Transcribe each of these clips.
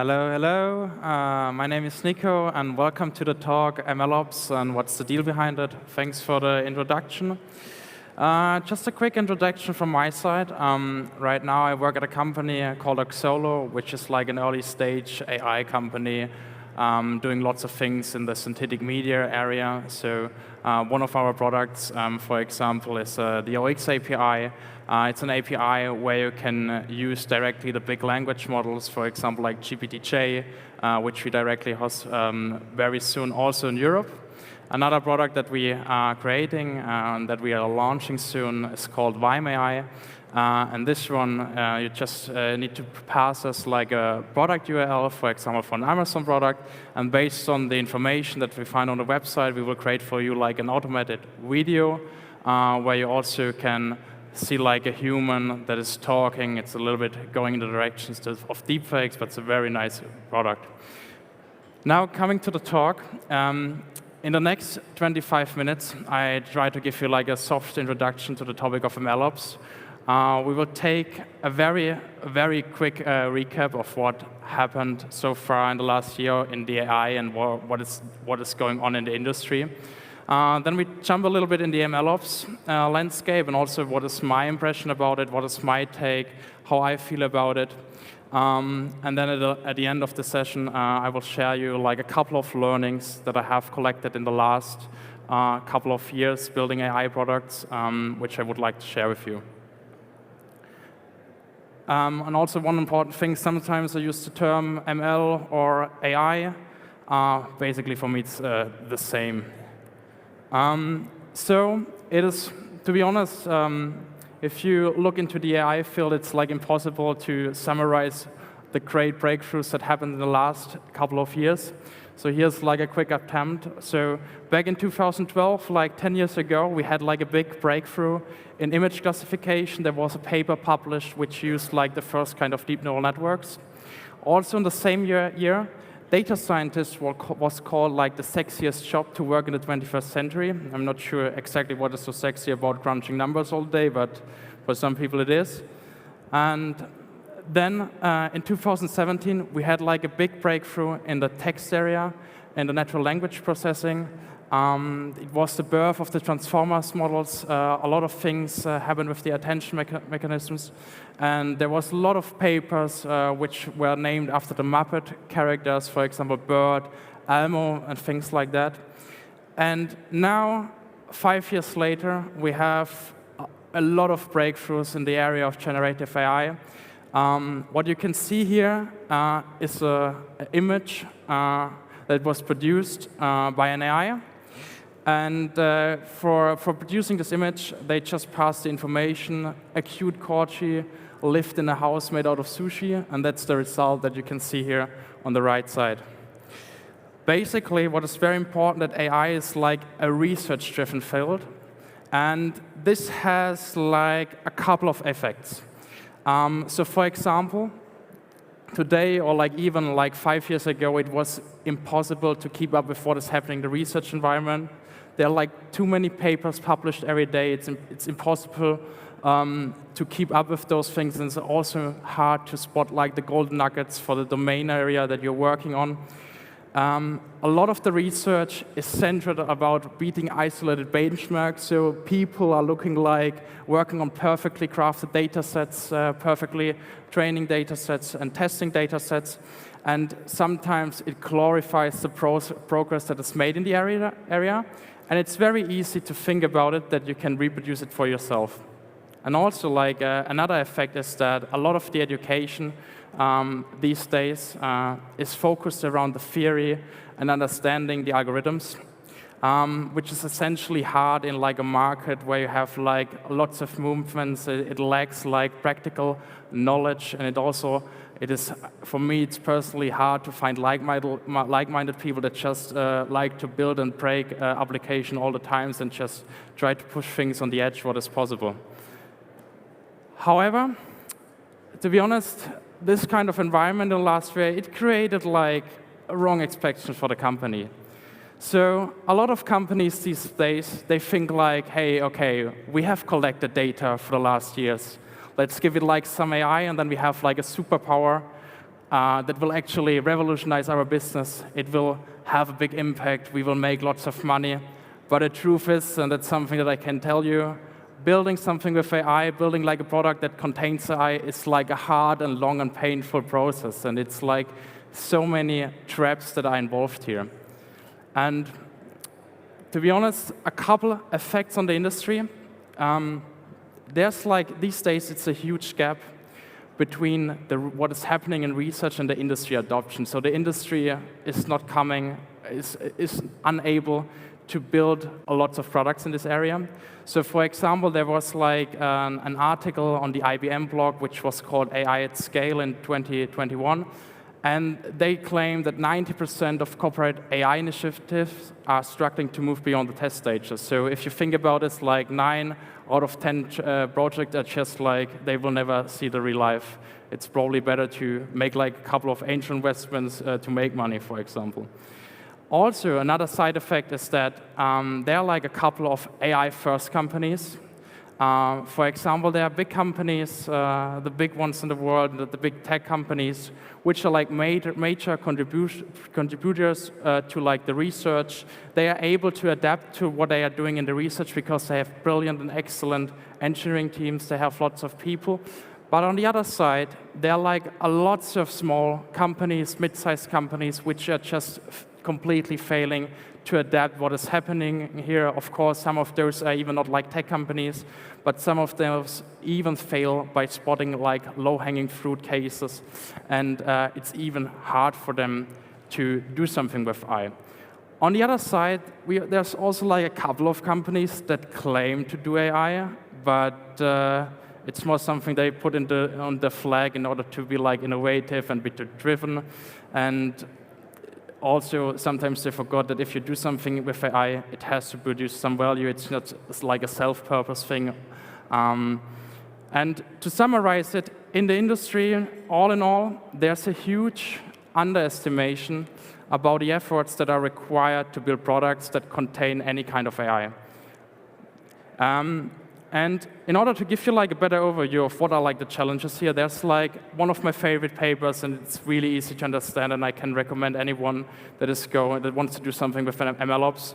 Hello, hello. My name is Nico, and welcome to the talk MLOps and what's the deal behind it. Thanks for the introduction. Just a quick introduction from my side. Right now, I work at a company called Oxolo, which is like an early-stage AI company doing lots of things in the synthetic media area. So one of our products, for example, is the OX API. It's an API where you can use directly the big language models, for example, like GPT-J, which we directly host very soon also in Europe. Another product that we are creating and that we are launching soon is called Vime AI. And this one, you just need to pass us like a product URL, for example, for an Amazon product. And based on the information that we find on the website, we will create for you like an automated video where you also can see like a human that is talking. It's a little bit going in the directions of deepfakes, but it's a very nice product. Now, coming to the talk. In the next 25 minutes, I try to give you like a soft introduction to the topic of MLOps. We will take a very quick recap of what happened so far in the last year in the AI and what is going on in the industry. Then we jump a little bit in the MLOps landscape and also what is my impression about it, what is my take, how I feel about it. And then at the end of the session, I will share you like a couple of learnings that I have collected in the last couple of years building AI products, which I would like to share with you. And also one important thing, sometimes I use the term ML or AI. Basically, for me, it's the same. So it is, to be honest, if you look into the AI field, it's like impossible to summarize the great breakthroughs that happened in the last couple of years. So here's like a quick attempt. So back in 2012, like 10 years ago, we had like a big breakthrough in image classification. There was a paper published which used like the first kind of deep neural networks. Also in the same year, data scientist was called like the sexiest job to work in the 21st century. I'm not sure exactly what is so sexy about crunching numbers all day, but for some people it is. And then in 2017, we had like a big breakthrough in the text area and the natural language processing. It was the birth of the transformers models. A lot of things happened with the attention mechanisms. And there was a lot of papers which were named after the Muppet characters, for example, Bert, Elmo, and things like that. And now, 5 years later, we have a lot of breakthroughs in the area of generative AI. What you can see here is an image that was produced by an AI. And for producing this image, they just passed the information, a cute corgi lived in a house made out of sushi, and that's the result that you can see here on the right side. Basically, what is very important that AI is like a research-driven field, and this has like a couple of effects. So for example, today or like even like 5 years ago, it was impossible to keep up with what is happening in the research environment. There are like too many papers published every day. It's impossible to keep up with those things, and it's also hard to spot like the golden nuggets for the domain area that you're working on. A lot of the research is centered about beating isolated benchmarks, so people are looking like working on perfectly crafted data sets, perfectly training data sets and testing data sets, and sometimes it glorifies the progress that is made in the area, and it's very easy to think about it that you can reproduce it for yourself. And also, like another effect is that a lot of the education these days is focused around the theory and understanding the algorithms, which is essentially hard in like a market where you have like lots of movements. It lacks like practical knowledge, and it is for me, it's personally hard to find like-minded people that just like to build and break application all the times and just try to push things on the edge what is possible. However, to be honest, this kind of environment in the last year, it created like a wrong expectation for the company. So a lot of companies these days, they think like, hey, okay, we have collected data for the last years. Let's give it like some AI, and then we have like a superpower. that will actually revolutionize our business. It will have a big impact. We will make lots of money. But the truth is, and that's something that I can tell you, building something with AI, building like a product that contains AI is like a hard and long and painful process. And it's like so many traps that are involved here. And to be honest, a couple effects on the industry. There's like, these days, it's a huge gap between what is happening in research and the industry adoption. So the industry is not coming, is unable to build a lot of products in this area. So for example, there was like an article on the IBM blog, which was called AI at Scale in 2021. And they claim that 90% of corporate AI initiatives are struggling to move beyond the test stages. So if you think about it, like 9 out of 10 projects are just like, they will never see the real life. It's probably better to make like a couple of angel investments to make money, for example. Also, another side effect is that there are like a couple of AI-first companies. For example, there are big companies, the big ones in the world, the big tech companies, which are like major contributors to like the research. They are able to adapt to what they are doing in the research because they have brilliant and excellent engineering teams. They have lots of people. But on the other side, there are like lots of small companies, mid-sized companies, which are just completely failing to adapt what is happening here. Of course, some of those are even not like tech companies, but some of those even fail by spotting like low-hanging fruit cases, and it's even hard for them to do something with AI. On the other side, there's also like a couple of companies that claim to do AI, but it's more something they put on the flag in order to be like innovative and be driven. And also, sometimes they forgot that if you do something with AI, it has to produce some value. It's not like a self-purpose thing. And to summarize it, in the industry, all in all, there's a huge underestimation about the efforts that are required to build products that contain any kind of AI. And in order to give you like a better overview of what are like the challenges here, there's like one of my favorite papers, and it's really easy to understand, and I can recommend anyone that wants to do something with MLOps.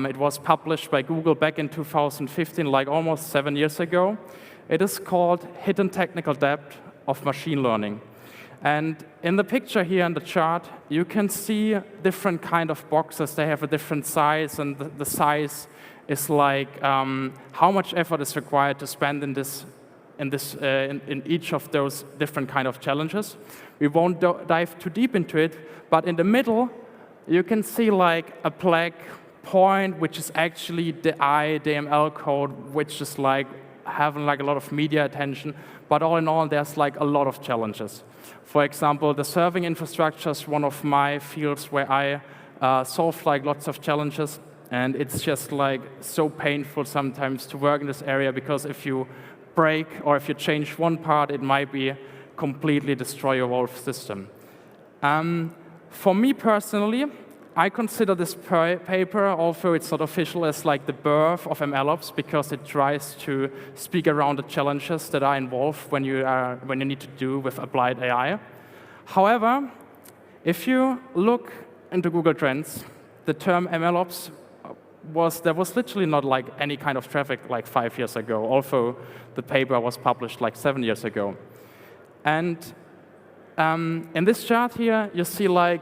It was published by Google back in 2015, like almost 7 years ago. It is called Hidden Technical Debt of Machine Learning. And in the picture here in the chart, you can see different kind of boxes. They have a different size, and the size is like how much effort is required to spend in each of those different kind of challenges. We won't dive too deep into it, but in the middle, you can see like a black point, which is actually the ML code, which is like having like a lot of media attention. But all in all, there's like a lot of challenges. For example, the serving infrastructure is one of my fields where I solve like lots of challenges. And it's just like so painful sometimes to work in this area, because if you break or if you change one part, it might be completely destroy your whole system. For me personally, I consider this paper, although it's not official, as like the birth of MLOps, because it tries to speak around the challenges that are involved when you need to do with applied AI. However, if you look into Google Trends, the term MLOps there was literally not like any kind of traffic like 5 years ago, although the paper was published like 7 years ago. And in this chart here, you see like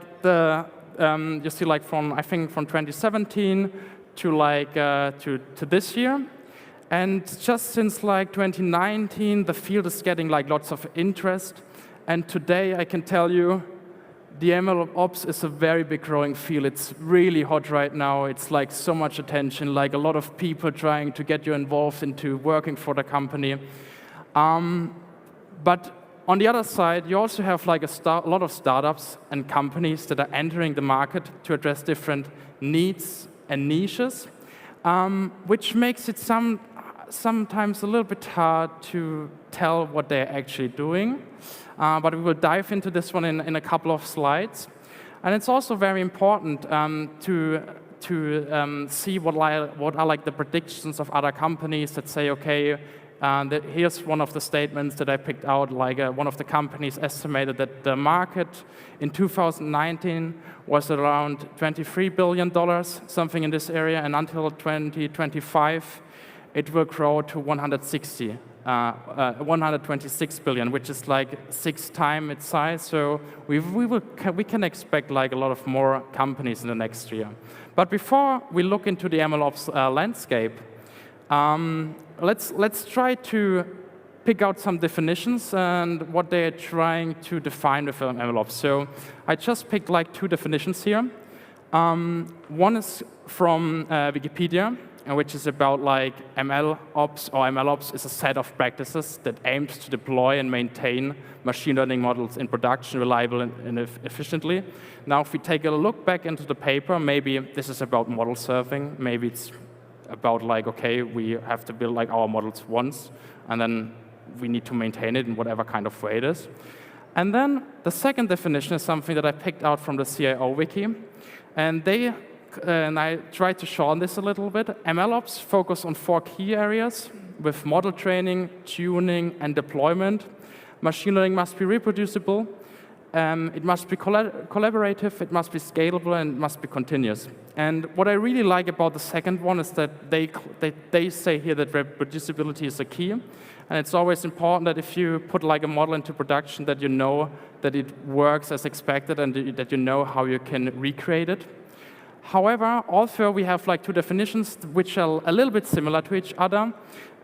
from I think from 2017 to like to this year, and just since like 2019, the field is getting like lots of interest. And today, I can tell you, the MLOps is a very big growing field. It's really hot right now. It's like so much attention, like a lot of people trying to get you involved into working for the company. But on the other side, you also have like a lot of startups and companies that are entering the market to address different needs and niches, which makes it sometimes a little bit hard to tell what they're actually doing. But we will dive into this one in a couple of slides. And it's also very important to see what are like the predictions of other companies that say, okay, Here's one of the statements that I picked out. Like one of the companies estimated that the market in 2019 was around $23 billion, something in this area, and until 2025, it will grow to 126 billion, which is like 6 times its size. So we can expect like a lot of more companies in the next year. But before we look into the MLOps landscape, let's try to pick out some definitions and what they're trying to define with MLOps. So I just picked like 2 definitions here. One is from Wikipedia, which is about like MLOps, or MLOps is a set of practices that aims to deploy and maintain machine learning models in production reliably and efficiently. Now, if we take a look back into the paper, maybe this is about model serving. Maybe it's about like, okay, we have to build like our models once, and then we need to maintain it in whatever kind of way it is. And then the second definition is something that I picked out from the CIO wiki, and I tried to shorten this a little bit. MLOps focus on 4 key areas with model training, tuning, and deployment. Machine learning must be reproducible. It must be collaborative, it must be scalable, and it must be continuous. And what I really like about the second one is that they say here that reproducibility is a key. And it's always important that if you put like a model into production, that you know that it works as expected and that you know how you can recreate it. However, also we have like 2 definitions which are a little bit similar to each other.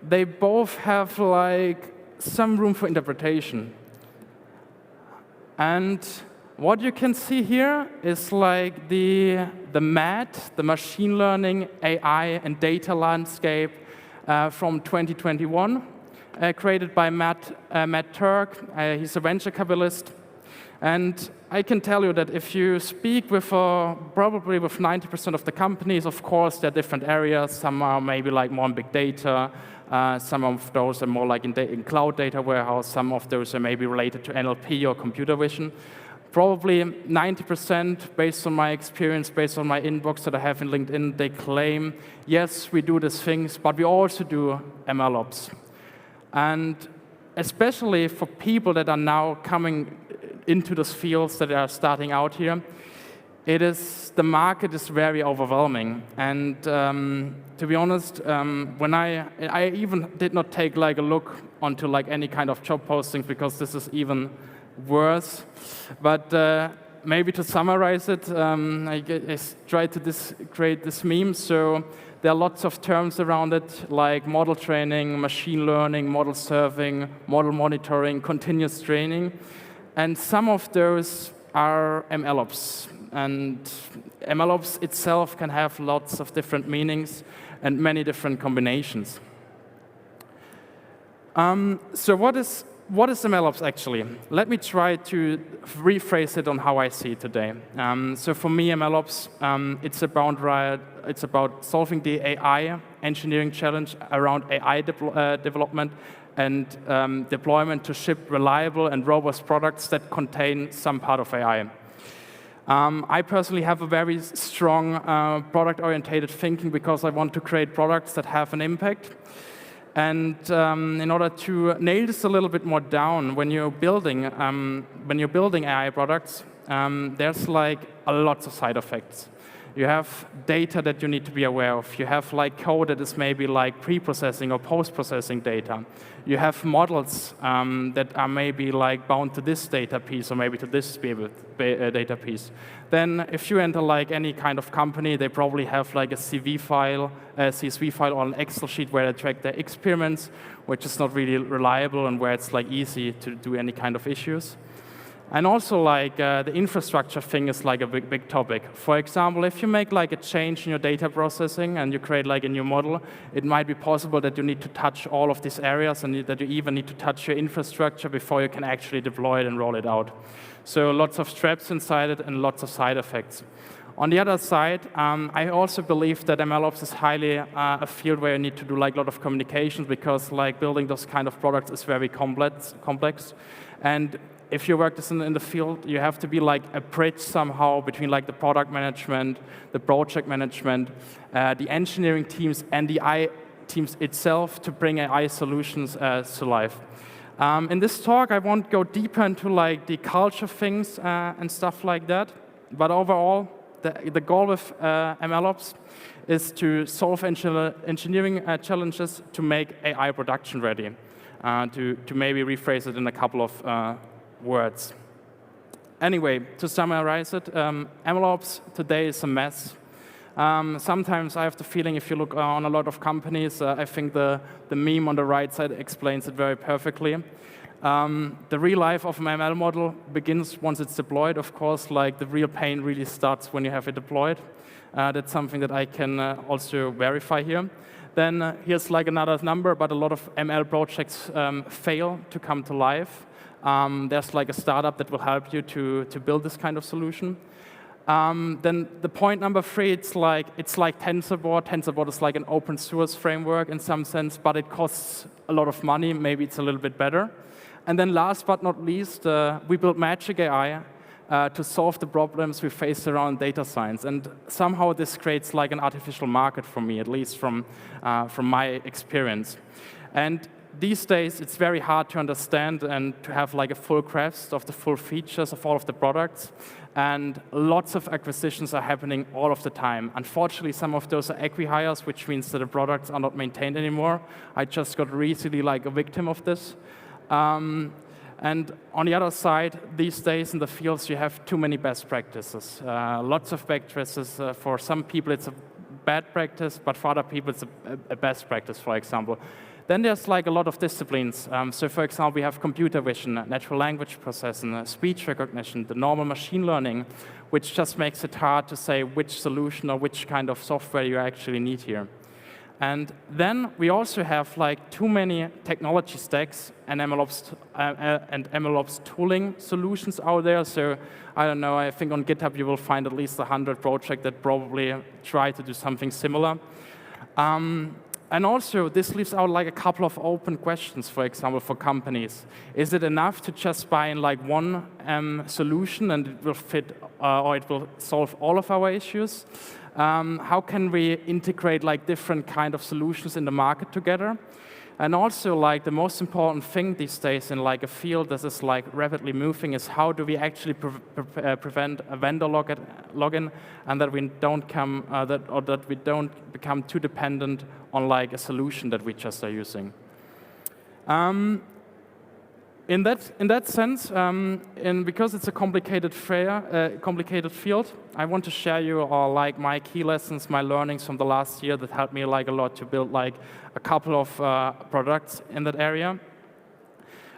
They both have like some room for interpretation. And what you can see here is like the MAT, the machine learning, AI, and data landscape from 2021, created by Matt Turk. He's a venture capitalist. And I can tell you that if you speak with probably with 90% of the companies, of course, there are different areas. Some are maybe like more in big data. Some of those are more like in cloud data warehouse. Some of those are maybe related to NLP or computer vision. Probably 90%, based on my experience, based on my inbox that I have in LinkedIn, they claim, yes, we do these things, but we also do MLOps. And especially for people that are now coming into those fields that are starting out here, the market is very overwhelming. And to be honest, when I even did not take like a look onto like any kind of job postings, because this is even worse. But maybe to summarize it, I tried to create this meme. So there are lots of terms around it, like model training, machine learning, model serving, model monitoring, continuous training. And some of those are MLOps. And MLOps itself can have lots of different meanings and many different combinations. So what is MLOps actually? Let me try to rephrase it on how I see it today. So for me, MLOps, it's about solving the AI engineering challenge around AI development and deployment to ship reliable and robust products that contain some part of AI. I personally have a very strong product-oriented thinking because I want to create products that have an impact. And in order to nail this a little bit more down, when you're building AI products, there's like a lot of side effects. You have data that you need to be aware of. You have like code that is maybe like pre-processing or post-processing data. You have models that are maybe like bound to this data piece or maybe to this data piece. Then if you enter like any kind of company, they probably have like a CSV file or an Excel sheet where they track their experiments, which is not really reliable and where it's like easy to do any kind of issues. And also, like, the infrastructure thing is like a big topic. For example, if you make like a change in your data processing and you create like a new model, it might be possible that you need to touch all of these areas and that you even need to touch your infrastructure before you can actually deploy it and roll it out. So lots of traps inside it and lots of side effects. On the other side, I also believe that MLOps is highly a field where you need to do like a lot of communications because like building those kind of products is very complex. And if you work this in the field, you have to be like a bridge somehow between like the product management, the project management, the engineering teams, and the teams itself to bring AI solutions to life. In this talk, I won't go deeper into like the culture things and stuff like that. But overall, the goal with MLOps is to solve engineering challenges to make AI production ready. To maybe rephrase it in a couple of words. Anyway, to summarize it, MLOps today is a mess. Sometimes I have the feeling, if you look on a lot of companies, I think the meme on the right side explains it very perfectly. The real life of an ML model begins once it's deployed. Of course, like the real pain really starts when you have it deployed. That's something that I can also verify here. Then here's like another number, but a lot of ML projects fail to come to life. There's like a startup that will help you to build this kind of solution. Then the point number 3, it's like TensorBoard. TensorBoard is like an open source framework in some sense, but it costs a lot of money. Maybe it's a little bit better. And then last but not least, we built Magic AI to solve the problems we face around data science. And somehow this creates like an artificial market for me, at least from my experience. And these days, it's very hard to understand and to have like a full grasp of the full features of all of the products. And lots of acquisitions are happening all of the time. Unfortunately, some of those are acqui-hires, which means that the products are not maintained anymore. I just got recently like a victim of this. And on the other side, these days in the fields, you have too many best practices. Lots of best practices. For some people, it's a bad practice, but for other people, it's a best practice, for example. Then there's like a lot of disciplines. So for example, we have computer vision, natural language processing, speech recognition, the normal machine learning, which just makes it hard to say which solution or which kind of software you actually need here. And then we also have like too many technology stacks and MLOps tooling solutions out there. So I don't know, I think on GitHub you will find at least 100 projects that probably try to do something similar. And also, this leaves out like a couple of open questions, for example, for companies. Is it enough to just buy in like one solution and it will fit or it will solve all of our issues? How can we integrate like different kind of solutions in the market together? And also, like the most important thing these days in like a field that is like rapidly moving is how do we actually prevent a vendor login and that we don't become too dependent on like a solution that we just are using. In that sense, because it's a complicated field, I want to share you all like my key lessons, my learnings from the last year that helped me like a lot to build like a couple of products in that area.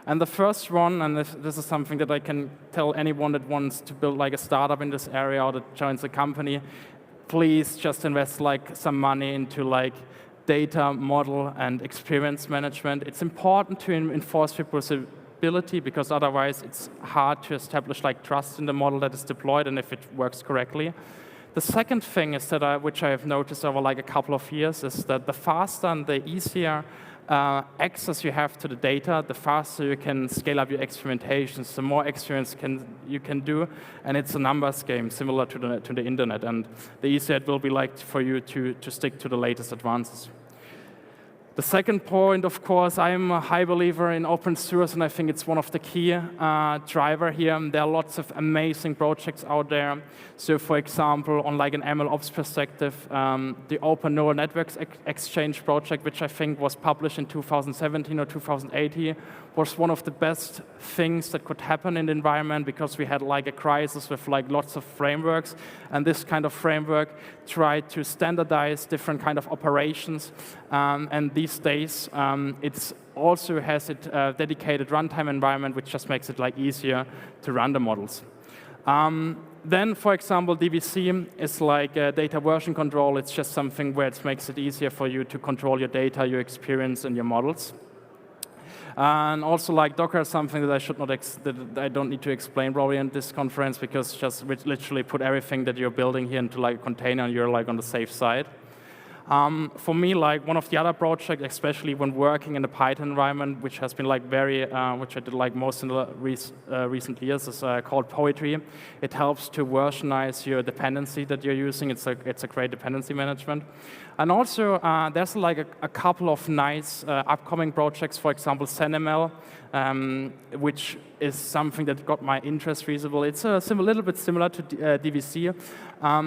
And the first one, and this is something that I can tell anyone that wants to build like a startup in this area or that joins a company, please just invest like some money into like data model and experience management. It's important to enforce reproducibility because otherwise it's hard to establish like trust in the model that is deployed and if it works correctly. The second thing is that which I have noticed over like a couple of years is that the faster and the easier access you have to the data, the faster you can scale up your experimentations, the more experience you can do, and it's a numbers game similar to the internet, and the easier it will be like for you to stick to the latest advances. The second point, of course, I'm a high believer in open source, and I think it's one of the key driver here. There are lots of amazing projects out there. So, for example, on like an MLOps perspective, the Open Neural Networks Exchange project, which I think was published in 2017 or 2018, was one of the best things that could happen in the environment because we had like a crisis with like lots of frameworks, and this kind of framework tried to standardize different kind of operations, and these days it also has a dedicated runtime environment, which just makes it like easier to run the models. Then, for example, DVC is like data version control. It's just something where it makes it easier for you to control your data, your experience, and your models. And also, like Docker is something that I don't need to explain probably in this conference because just literally put everything that you're building here into like a container and you're like on the safe side. For me, like one of the other projects, especially when working in the Python environment, which has been like which I did like most in the recent years, is called Poetry. It helps to versionize your dependency that you're using. It's a great dependency management. And also, there's like a couple of nice upcoming projects, for example, SendML, which is something that got my interest visible. It's a little bit similar to DVC,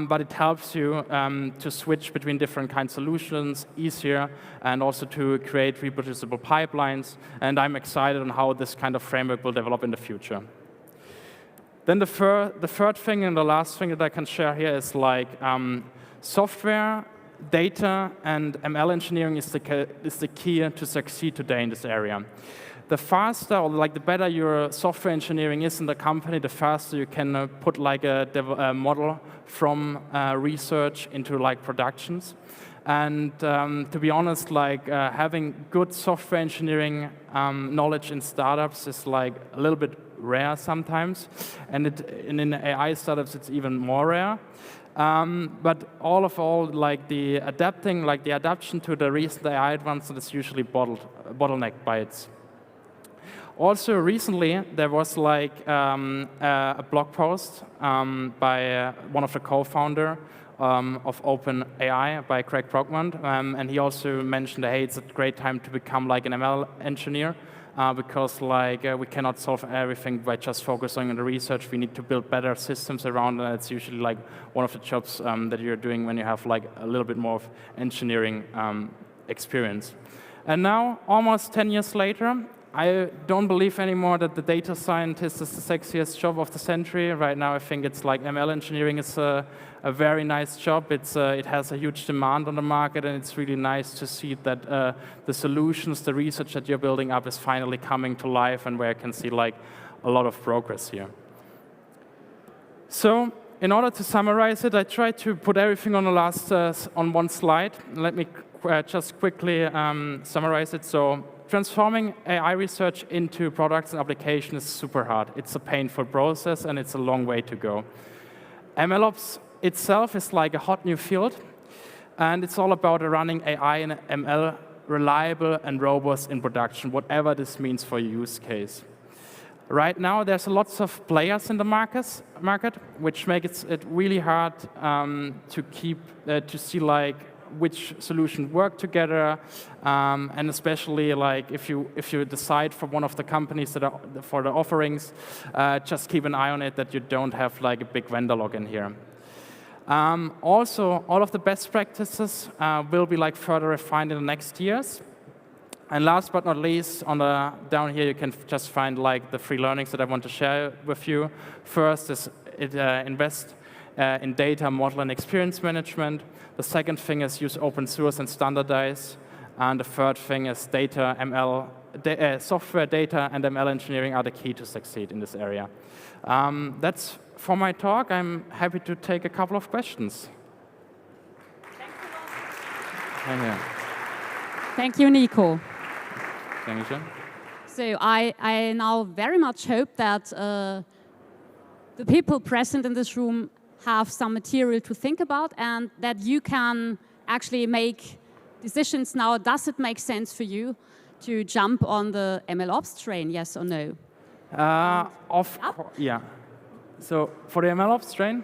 but it helps you to switch between different kinds of solutions easier, and also to create reproducible pipelines. And I'm excited on how this kind of framework will develop in the future. Then the third thing and the last thing that I can share here is like software, data, and ML engineering is the key to succeed today in this area. The faster, or like the better your software engineering is in the company, the faster you can put like a model from research into like productions. And to be honest, like having good software engineering knowledge in startups is like a little bit rare sometimes, and in AI startups it's even more rare. But all, like the adaptation to the recent AI advancements is usually bottlenecked by it. Also, recently there was like a blog post by one of the co-founder of OpenAI, by Craig Brogman, and he also mentioned, hey, it's a great time to become like an ML engineer. Because like we cannot solve everything by just focusing on the research. We need to build better systems around, and it's usually like one of the jobs that you're doing when you have like a little bit more of engineering experience. And now, almost 10 years later, I don't believe anymore that the data scientist is the sexiest job of the century. Right now, I think it's like ML engineering is a very nice job. It has a huge demand on the market, and it's really nice to see that the solutions, the research that you're building up is finally coming to life, and where I can see like a lot of progress here. So, in order to summarize it, I tried to put everything on on one slide. Let me just quickly summarize it. So, transforming AI research into products and applications is super hard. It's a painful process, and it's a long way to go. MLOps itself is like a hot new field, and it's all about running AI and ML reliable and robust in production, whatever this means for your use case. Right now, there's lots of players in the market, which makes it really hard to see like which solutions work together, and especially like if you decide for one of the companies that are for the offerings, just keep an eye on it that you don't have like a big vendor login here. Also, all of the best practices will be like further refined in the next years. And last but not least, down here you can just find like the free learnings that I want to share with you. First is invest in data, model, and experience management. The second thing is use open source and standardize. And the third thing is software, data, and ML engineering are the key to succeed in this area. That's for my talk. I'm happy to take a couple of questions. Thank you. Thank you, Nico. Thank you, John. So I now very much hope that the people present in this room have some material to think about, and that you can actually make decisions now. Does it make sense for you to jump on the MLOps train, yes or no? Of course, yeah. So for the MLOps train?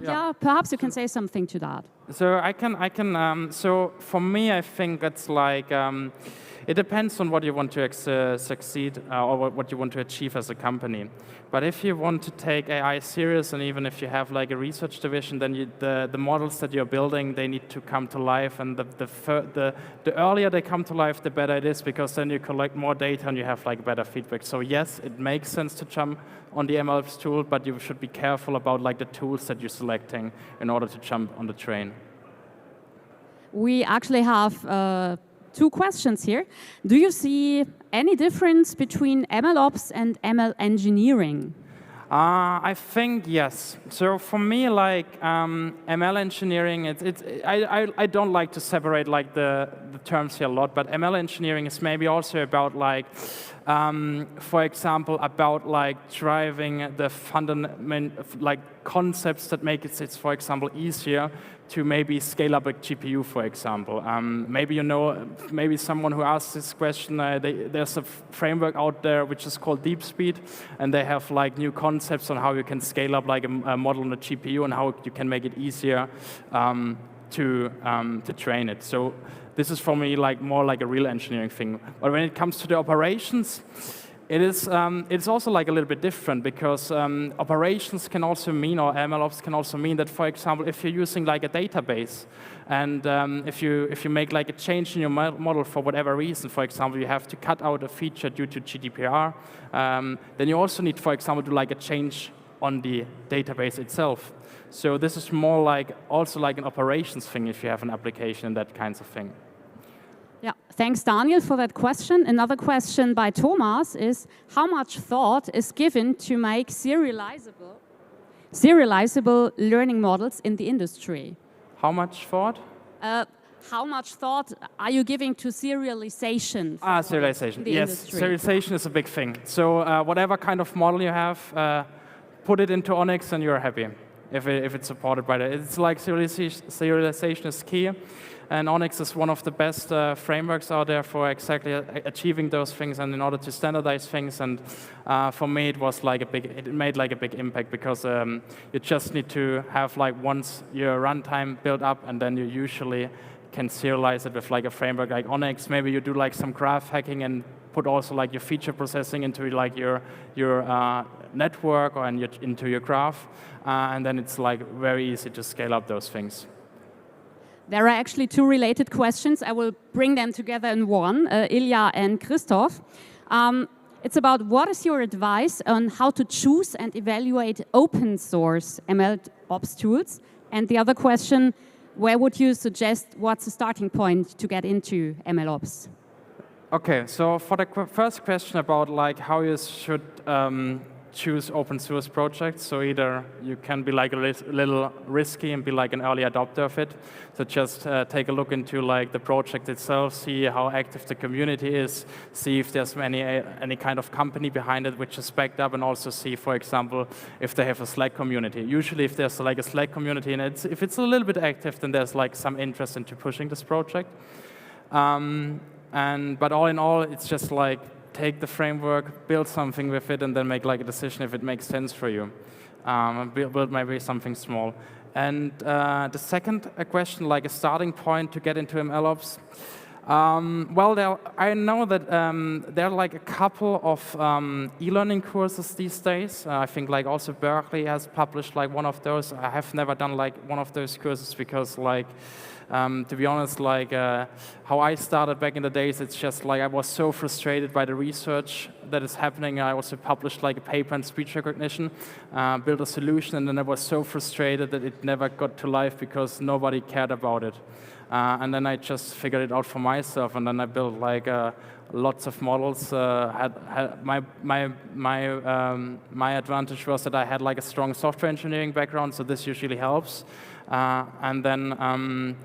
Yeah, perhaps you can say something to that. So I can. So for me, I think it's like it depends on what you want to succeed or what you want to achieve as a company. But if you want to take AI serious, and even if you have like a research division, then the models that you're building, they need to come to life. And the earlier they come to life, the better it is, because then you collect more data and you have like better feedback. So yes, it makes sense to jump on the MLOps tool, but you should be careful about like the tools that you're selecting in order to jump on the train. We actually have 2 questions here. Do you see any difference between MLOps and ML engineering? I think yes. So for me, like ML engineering, I don't like to separate like the terms here a lot, but ML engineering is maybe also about like for example, about like driving the like concepts that make it, for example, easier to maybe scale up a GPU, for example. Maybe you know, maybe someone who asked this question, there's a framework out there which is called DeepSpeed, and they have like new concepts on how you can scale up like a model on a GPU and how you can make it easier to train it. So this is for me like more like a real engineering thing. But when it comes to the operations, it's also like a little bit different, because operations can also mean, or MLOps can also mean that, for example, if you're using like a database, and if you make like a change in your model for whatever reason, for example, you have to cut out a feature due to GDPR, then you also need, for example, to like a change on the database itself. So this is more like also like an operations thing if you have an application and that kinds of thing. Yeah, thanks, Daniel, for that question. Another question by Thomas is, how much thought is given to make serializable learning models in the industry? How much thought? How much thought are you giving to serialization? Serialization. Yes, industry? serialization is a big thing. So whatever kind of model you have, put it into Onyx and you're happy if it's supported by that. It's like serialization is key. And Onyx is one of the best frameworks out there for exactly achieving those things and in order to standardize things. And for me, it was like it made like a big impact, because you just need to have like once your runtime built up, and then you usually can serialize it with like a framework like Onyx. Maybe you do like some graph hacking and put also like your feature processing into like your network or into your graph, and then it's like very easy to scale up those things. There are actually two related questions. I will bring them together in one, Ilya and Christoph. It's about, what is your advice on how to choose and evaluate open source MLOps tools? And the other question, where would you suggest what's the starting point to get into MLOps? Okay, so for the first question about like how you should choose open source projects, so either you can be like a little risky and be like an early adopter of it, so just take a look into like the project itself, see how active the community is, see if there's any kind of company behind it which is backed up, and also see, for example, if they have a Slack community. Usually if there's like a Slack community and if it's a little bit active, then there's like some interest into pushing this project. But all in all, it's just like take the framework, build something with it, and then make like a decision if it makes sense for you. Build maybe something small. And the second question, like a starting point to get into MLOps. Well, I know that there are like a couple of e-learning courses these days. I think like also Berkeley has published like one of those. I have never done like one of those courses, because like to be honest, like how I started back in the days, it's just like I was so frustrated by the research that is happening. I also published like a paper in speech recognition, built a solution, and then I was so frustrated that it never got to life because nobody cared about it. And then I just figured it out for myself, and then I built like lots of models. My advantage was that I had like a strong software engineering background, so this usually helps. And then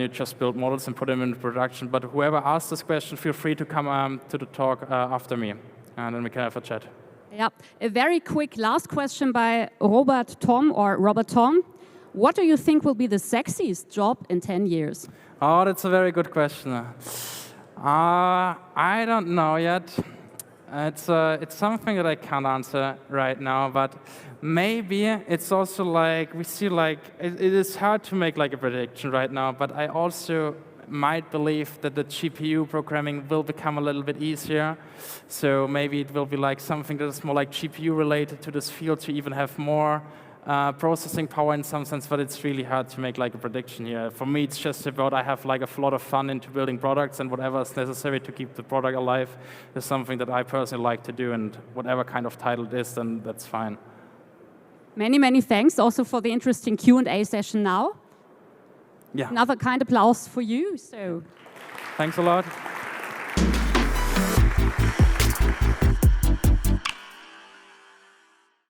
you just build models and put them into production. But whoever asks this question, feel free to come to the talk after me, and then we can have a chat. Yeah, a very quick last question by Robert Tom. What do you think will be the sexiest job in 10 years? Oh, that's a very good question. I don't know yet. It's something that I can't answer right now, but maybe it's also like, we see like, it is hard to make like a prediction right now, but I also might believe that the GPU programming will become a little bit easier. So maybe it will be like something that is more like GPU related to this field, to even have more processing power in some sense, but it's really hard to make like a prediction here. For me, it's just about I have like a lot of fun into building products, and whatever is necessary to keep the product alive is something that I personally like to do, and whatever kind of title it is, then that's fine. Many, many thanks also for the interesting Q&A session now. Yeah. Another kind applause for you. So. Thanks a lot.